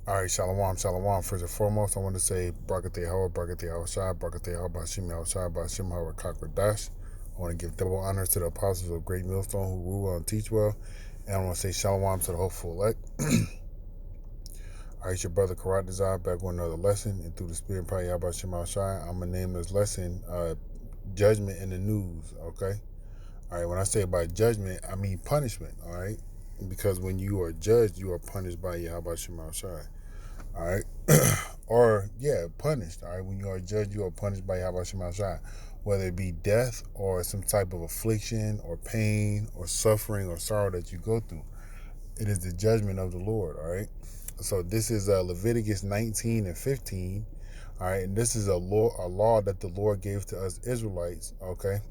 All right, shalom, shalom. First and foremost, I want to say Brakate Hawa, Brakate Hawa Shai, Brakate Hawa Bashim Hawa Shai, Bashim Hawa Kakradash. I want to give double honors to the apostles of Great Millstone who rule well and teach well. And I want to say shalom to the hopeful elect. All right, your brother Karat Desire back with another lesson. And through the spirit and power of Bashim Hawa Shai, I'm going to name this lesson Judgment in the News, okay? All right, when I say by judgment, I mean punishment, all right? Because when you are judged, you are punished by Yahweh Shema Shai. All right. Or, yeah, punished. All right. When you are judged, you are punished by Yahweh Shema Shai. Whether it be death or some type of affliction or pain or suffering or sorrow that you go through, it is the judgment of the Lord. All right. So this is Leviticus 19 and 15. All right. And this is a law that the Lord gave to us Israelites. Okay.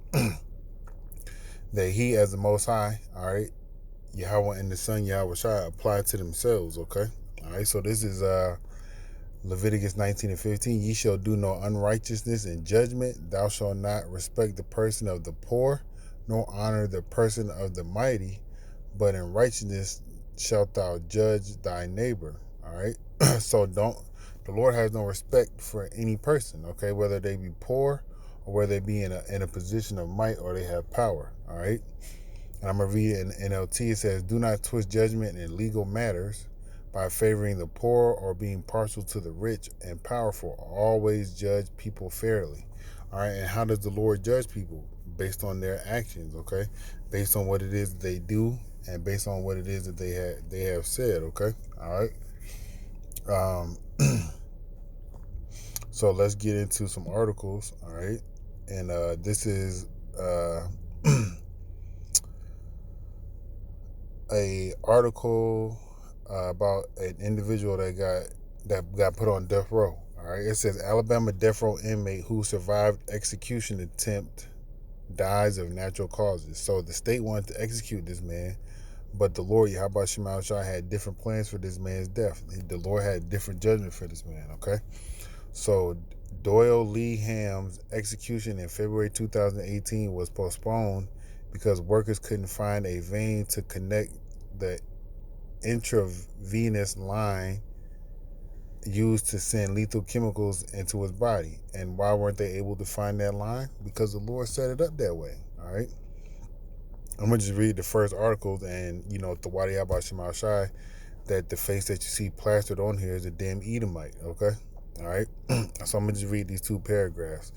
That he, as the Most High, all right, Yahweh and the Son Yahweh Shai apply to themselves, okay? All right, so this is Leviticus 19 and 15. Ye shall do no unrighteousness in judgment. Thou shalt not respect the person of the poor, nor honor the person of the mighty, but in righteousness shalt thou judge thy neighbor, all right? So the Lord has no respect for any person, okay, whether they be poor or whether they be in a position of might or they have power, all right? And I'm going to read it in NLT. It says, do not twist judgment in legal matters by favoring the poor or being partial to the rich and powerful. Always judge people fairly. All right. And how does the Lord judge people? Based on their actions, okay? Based on what it is they do and based on what it is that they have said, okay? All right. So let's get into some articles, all right? And this is a article about an individual that got put on death row. All right, it says Alabama death row inmate who survived execution attempt dies of natural causes. So the state wanted to execute this man, but the Lord Yahweh Shema Shai had different plans for this man's death. The Lord had different judgment for this man. Okay, so Doyle Lee Ham's execution in February 2018 was postponed because workers couldn't find a vein to connect the intravenous line used to send lethal chemicals into his body. And why weren't they able to find that line? Because the Lord set it up that way. All right. I'm gonna just read the first articles, and the Wadi Abba Shema Shai, that the face that you see plastered on here is a damn Edomite. Okay. All right. So I'm gonna just read these two paragraphs.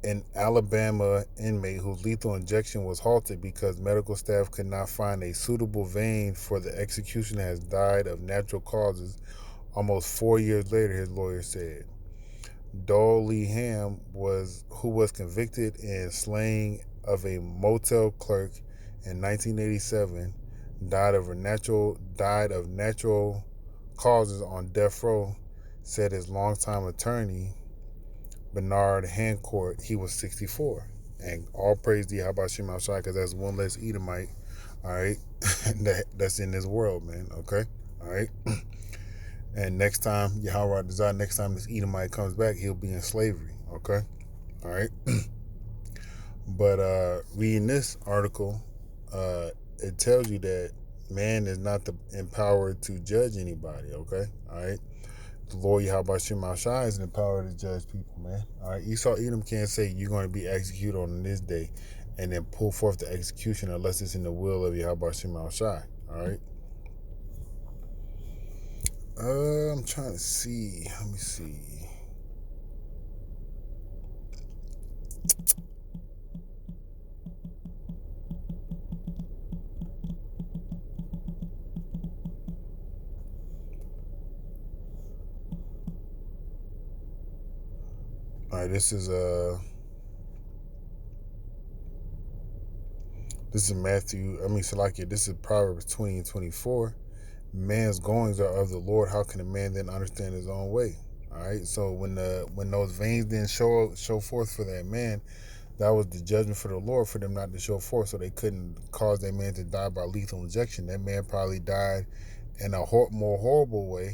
An Alabama inmate whose lethal injection was halted because medical staff could not find a suitable vein for the execution has died of natural causes almost 4 years later, his lawyer said. Doyle Lee Ham who was convicted in slaying of a motel clerk in 1987, died of natural causes on death row, said his longtime attorney Bernard Hancourt. He was 64. And all praise to Yahweh Shema Shai, because that's one less Edomite, all right, that's in this world, man, okay? All right? And next time, Yahweh desire, next time this Edomite comes back, he'll be in slavery, okay? All right? But reading this article, it tells you that man is not empowered to judge anybody, okay? All right? The Lord Yahweh Shema Shai is empowered to judge people, man. All right? Esau Edom can't say you're going to be executed on this day and then pull forth the execution unless it's in the will of Yahweh Shema Shai, all right? I'm trying to see. Let me see. All right, this is Matthew. Salakia. This is Proverbs 20 and 24. Man's goings are of the Lord. How can a man then understand his own way? All right. So when those veins didn't show forth for that man, that was the judgment for the Lord for them not to show forth, so they couldn't cause that man to die by lethal injection. That man probably died in a more horrible way,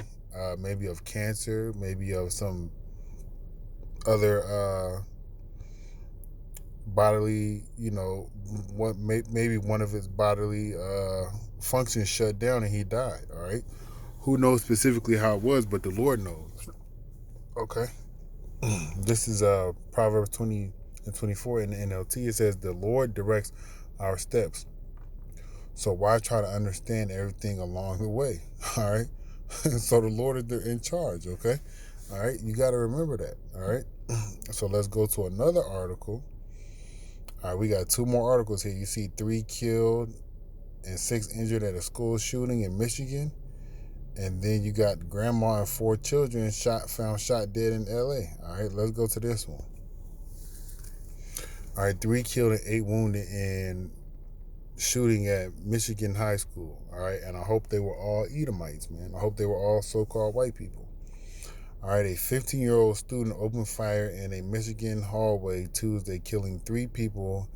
maybe of cancer, maybe of some other bodily, maybe one of his bodily function shut down and he died. All right. Who knows specifically how it was, but the Lord knows. Okay. This is Proverbs 20 and 24 in the NLT. It says, "The Lord directs our steps. So why try to understand everything along the way?" All right. So the Lord is in charge. Okay. All right. You got to remember that. All right. So let's go to another article. All right. We got two more articles here. You see 3 killed and 6 injured at a school shooting in Michigan. And then you got grandma and 4 children found shot dead in LA. All right, let's go to this one. All right, 3 killed and 8 wounded in shooting at Michigan high school. All right, and I hope they were all Edomites, man. I hope they were all so-called white people. All right, a 15-year-old student opened fire in a Michigan hallway Tuesday, killing 3 people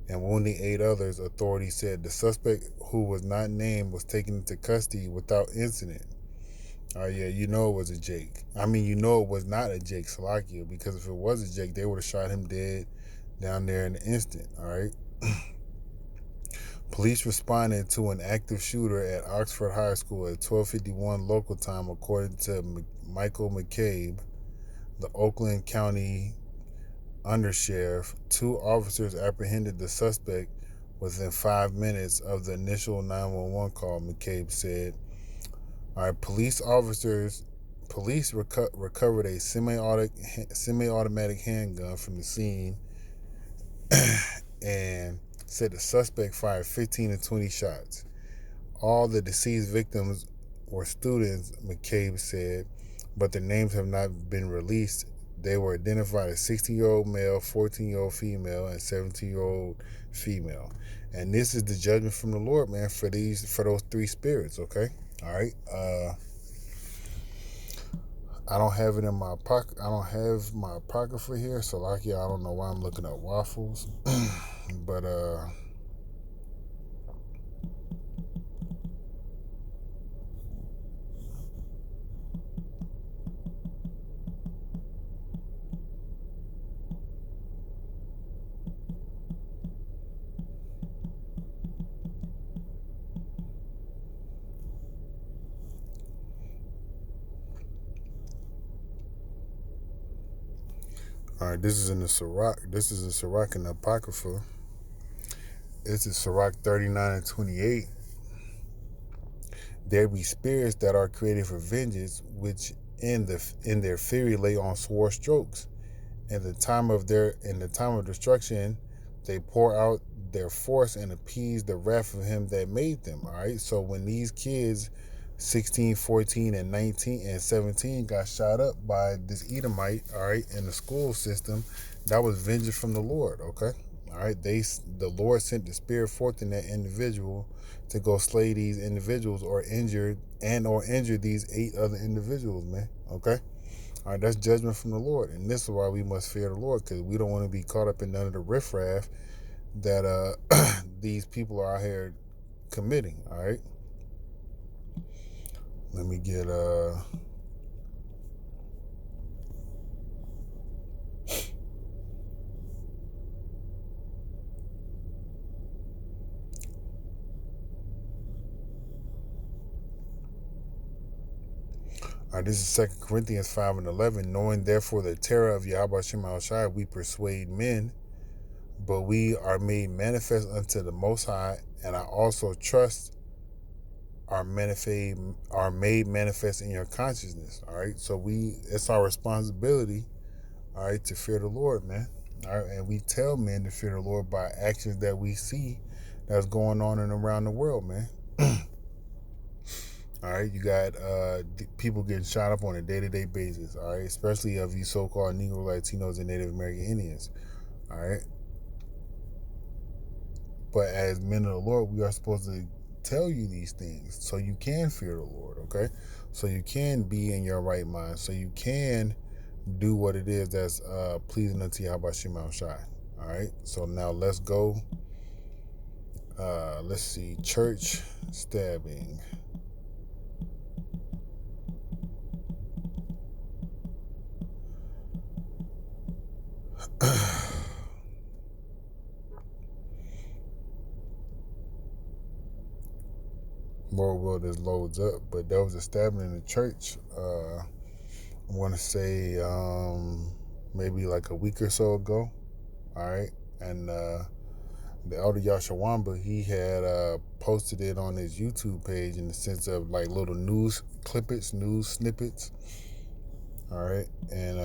and wounding 8 others, authorities said. The suspect, who was not named, was taken into custody without incident. Oh, yeah, you know it was a Jake. I mean, you know it was not a Jake Salakia, because if it was a Jake, they would have shot him dead down there in an instant, all right? Police responded to an active shooter at Oxford High School at 12:51 local time, according to Michael McCabe, the Oakland County undersheriff. 2 officers apprehended the suspect within 5 minutes of the initial 911 call, McCabe said. All right, police recovered a semi-automatic handgun from the scene and said the suspect fired 15 to 20 shots. All the deceased victims were students, McCabe said, but their names have not been released. They were identified as 16-year-old male, 14-year-old female, and 17-year-old female. And this is the judgment from the Lord, man, for those 3 spirits, okay? All right. I don't have it in my pocket. I don't have my apocrypha here, so I don't know why I'm looking at waffles. But all right, this is in the Sirach. This is in Sirach in the apocrypha. This is Sirach 39 and 28. There be spirits that are created for vengeance, which in their fury lay on sore strokes. In the time of destruction, they pour out their force and appease the wrath of him that made them. All right. So when these kids, 16, 14, and 19 and 17, got shot up by this Edomite, all right, in the school system, that was vengeance from the Lord. Okay. All right. The Lord sent the spirit forth in that individual to go slay these individuals or injure these 8 other individuals, man. Okay. All right, that's judgment from the Lord. And this is why we must fear the Lord, because we don't want to be caught up in none of the riffraff that these people are out here committing. All right. Let me get all right, this is 2 Corinthians 5 and 11. Knowing therefore the terror of Yahweh Shema Shai, we persuade men, but we are made manifest unto the Most High, and I also trust are made manifest in your consciousness. All right. So it's our responsibility, all right, to fear the Lord, man. All right, and we tell men to fear the Lord by actions that we see that's going on and around the world, man. All right, you got people getting shot up on a day-to-day basis, all right, especially of these so-called Negro, Latinos, and Native American Indians, all right. But as men of the Lord, we are supposed to tell you these things so you can fear the Lord, okay? So you can be in your right mind, so you can do what it is that's pleasing unto Yahweh Shema Shai, all right? So now let's go. Let's see, church stabbing. well this loads up, but that was established in the church. I want to say maybe like a week or so ago. All right, and the elder Yashawamba, he had posted it on his YouTube page in the sense of like little news snippets. All right, and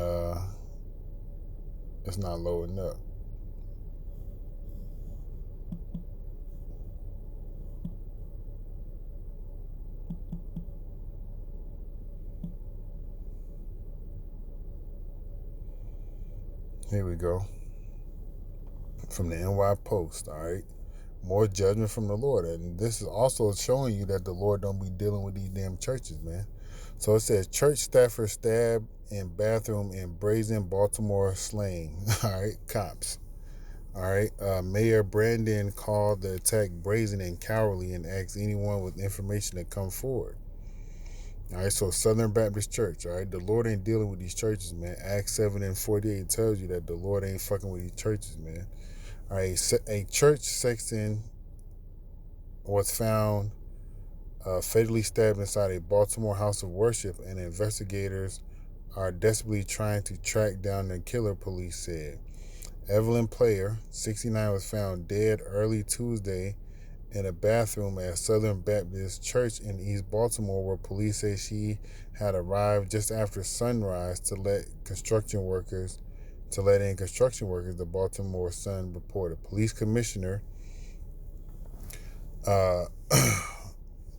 it's not loading up. Here we go. From the NY Post, all right? More judgment from the Lord. And this is also showing you that the Lord don't be dealing with these damn churches, man. So it says, church staffer stabbed in bathroom in brazen Baltimore slaying. All right, cops. All right, Mayor Brandon called the attack brazen and cowardly and asked anyone with information to come forward. All right, so Southern Baptist Church, all right? The Lord ain't dealing with these churches, man. Acts 7:48 tells you that the Lord ain't fucking with these churches, man. All right, a church sexton was found fatally stabbed inside a Baltimore house of worship, and investigators are desperately trying to track down the killer, police said. Evelyn Player, 69, was found dead early Tuesday in a bathroom at Southern Baptist Church in East Baltimore, where police say she had arrived just after sunrise to let in construction workers, the Baltimore Sun reported. Police Commissioner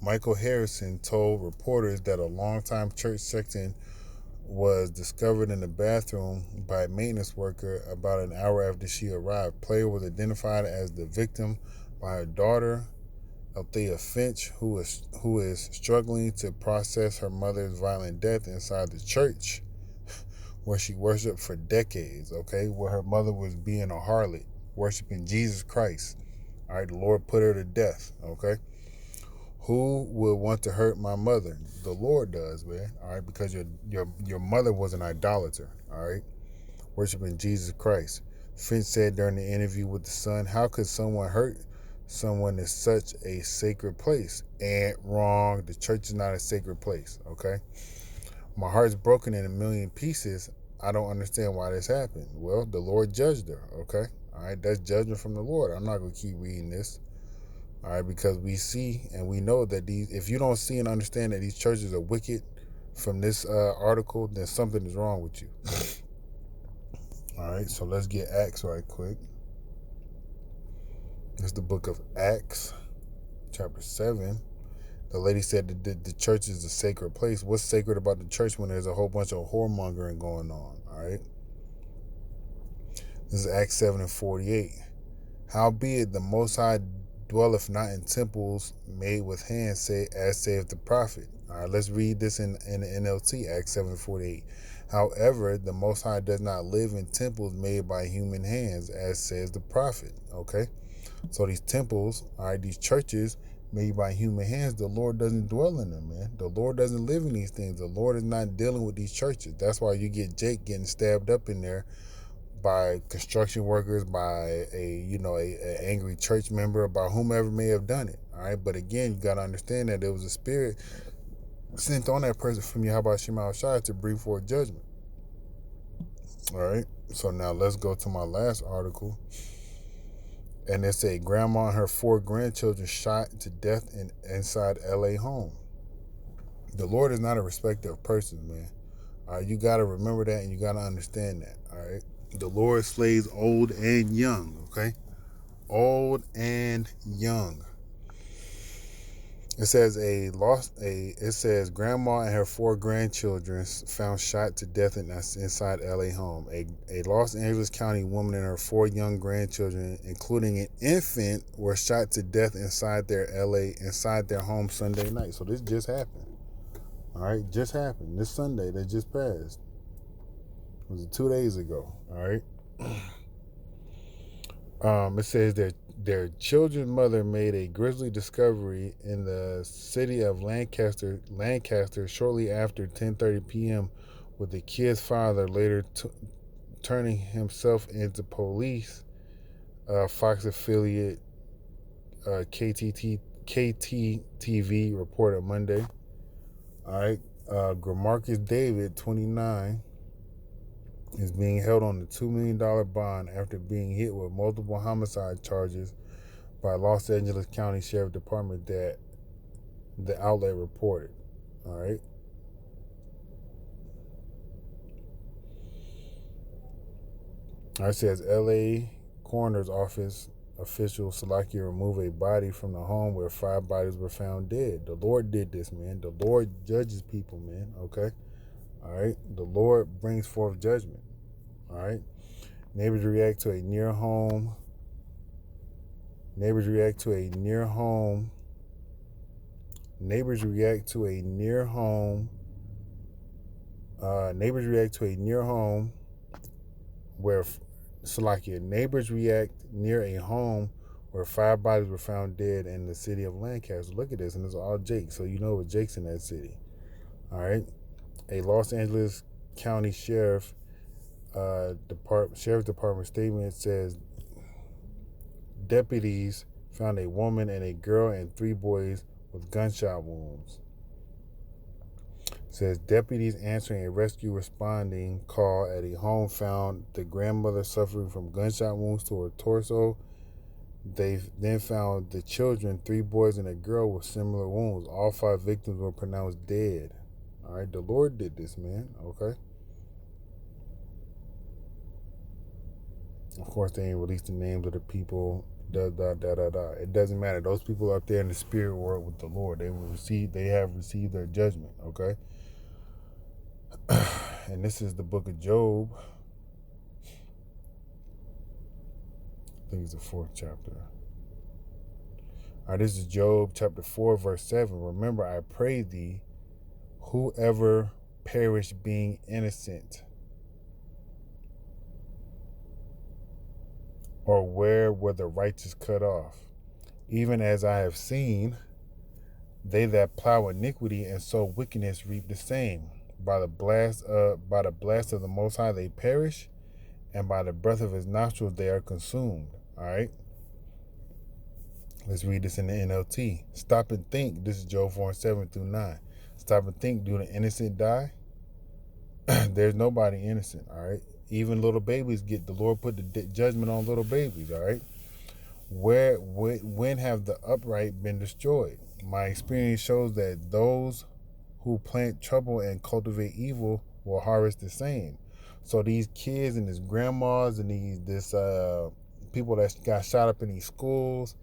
Michael Harrison told reporters that a longtime church sexton was discovered in the bathroom by a maintenance worker about an hour after she arrived. Player was identified as the victim by her daughter, Althea Finch, who is struggling to process her mother's violent death inside the church where she worshiped for decades, okay? Where her mother was being a harlot, worshiping Jesus Christ. All right, the Lord put her to death, okay? Who would want to hurt my mother? The Lord does, man. All right, because your mother was an idolater. All right, worshiping Jesus Christ. Finch said during the interview with the Sun, "How could someone hurt someone in such a sacred place?" And wrong. The church is not a sacred place. Okay, my heart's broken in a million pieces. I don't understand why this happened. Well, the Lord judged her. Okay, all right, that's judgment from the Lord. I'm not gonna keep reading this. All right, because we see and we know that if you don't see and understand that these churches are wicked from this article, then something is wrong with you. All right, so let's get Acts right quick. It's the book of Acts, chapter 7. The lady said that the church is a sacred place. What's sacred about the church when there's a whole bunch of whoremongering going on? All right. This is Acts 7:48. Howbeit the Most High dwelleth not in temples made with hands, as saith the prophet. All right, let's read this in the NLT, Acts 7:48. However, the Most High does not live in temples made by human hands, as says the prophet. Okay, so these temples, all right, these churches made by human hands, the Lord doesn't dwell in them, man. The Lord doesn't live in these things. The Lord is not dealing with these churches. That's why you get Jake getting stabbed up in there by construction workers, by a angry church member, by whomever may have done it. All right, but again, you got to understand that there was a spirit sent on that person from Yahweh Shema Shai to bring forth judgment. All right, so now let's go to my last article, and it's a grandma and her 4 grandchildren shot to death inside LA home. The Lord is not a respecter of persons, man. All right, you got to remember that, and you got to understand that. All right. The Lord slays old and young, okay? Old and young. It says grandma and her 4 grandchildren found shot to death inside LA home. A Los Angeles County woman and her 4 young grandchildren, including an infant, were shot to death inside their home Sunday night. So this just happened. All right, just happened. This Sunday that just passed. Was it 2 days ago? All right. It says that their children's mother made a grisly discovery in the city of Lancaster shortly after 10:30 p.m. with the kid's father later turning himself into police. Fox affiliate KTT KTTV reported Monday. All right. Gramarcus David, 29, is being held on a $2 million bond after being hit with multiple homicide charges by Los Angeles County Sheriff Department, that the outlet reported. All right. It says LA Coroner's Office officials Salakia removed a body from the home where 5 bodies were found dead. The Lord did this, man. The Lord judges people, man. Okay. All right. The Lord brings forth judgment. All right. Neighbors react to a near home. Neighbors react to a near home. Neighbors react to a near home. Neighbors react to a near home where Salakia. Neighbors react near a home where 5 bodies were found dead in the city of Lancaster. Look at this, and it's all Jake, so you know what Jake's in that city. All right. A Los Angeles County Sheriff's Department statement says deputies found a woman and a girl and 3 boys with gunshot wounds. It says deputies answering a rescue responding call at a home found the grandmother suffering from gunshot wounds to her torso. They then found the children, 3 boys and a girl, with similar wounds. All 5 victims were pronounced dead. All right, the Lord did this, man. Okay. Of course, they ain't released the names of the people. It doesn't matter. Those people up there in the spirit world with the Lord, they have received their judgment. Okay. And this is the book of Job. I think it's the 4th chapter. All right, this is Job chapter 4, verse 7. Remember, I pray thee, whoever perished being innocent, or where were the righteous cut off? Even as I have seen, they that plow iniquity and sow wickedness reap the same. By the blast of the Most High they perish, and by the breath of his nostrils they are consumed. All right. Let's read this in the NLT. Stop and think. This is Job 4:7-9. Stop and think. Do the innocent die? There's nobody innocent. All right. Even little babies the Lord put the judgment on little babies. All right. When have the upright been destroyed? My experience shows that those who plant trouble and cultivate evil will harvest the same. So these kids and these grandmas and this people that got shot up in these schools,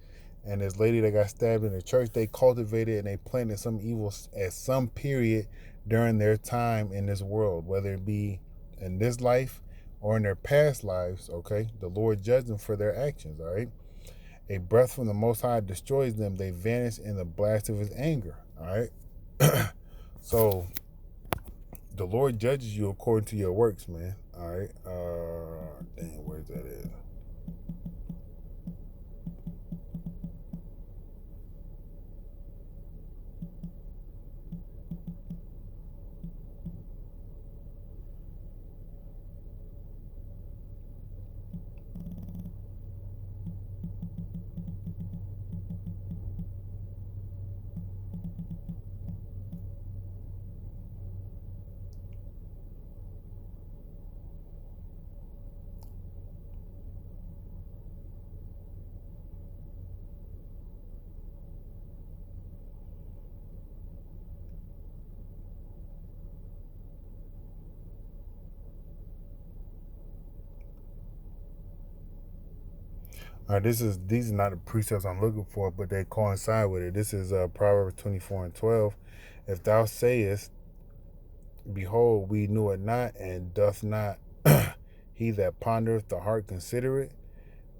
and this lady that got stabbed in the church, they cultivated and they planted some evil at some period during their time in this world, whether it be in this life or in their past lives. Okay, the Lord judged them for their actions. All right. A breath from the Most High destroys them. They vanish in the blast of his anger. All right. So the Lord judges you according to your works, man. All right. Where's that at? All right, these are not the precepts I'm looking for, but they coincide with it. This is Proverbs 24:12. If thou sayest, behold, we knew it not, and doth not he that pondereth the heart consider it,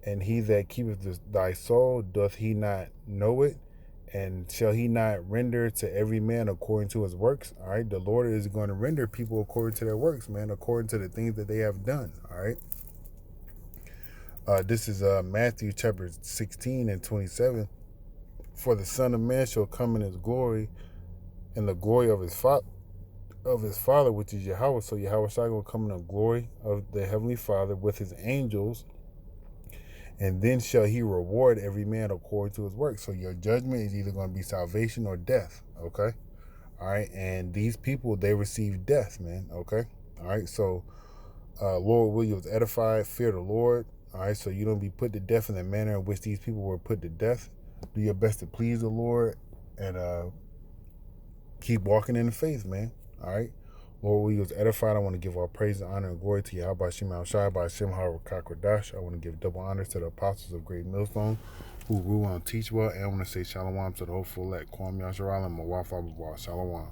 and he that keepeth thy soul, doth he not know it? And shall he not render to every man according to his works? All right, the Lord is going to render people according to their works, man, according to the things that they have done. All right. This is Matthew chapter 16:27. For the Son of Man shall come in his glory, and the glory of his Father, which is Yahweh. So Yahweh shall come in the glory of the Heavenly Father with his angels, and then shall he reward every man according to his work. So your judgment is either going to be salvation or death, okay? All right, and these people, they receive death, man, okay? All right, so Lord Williams edified, fear the Lord, all right? So you don't be put to death in the manner in which these people were put to death. Do your best to please the Lord, and keep walking in the faith, man, all right? Lord, we was edified. I want to give all praise and honor and glory to Yahweh Shema Shai by Shem HaRakakwadash. I want to give double honors to the apostles of Great Millstone who rule and teach well. And I want to say shalom to the hopeful elect. Kwam Yasharal and Mawaf Abba. Shalom.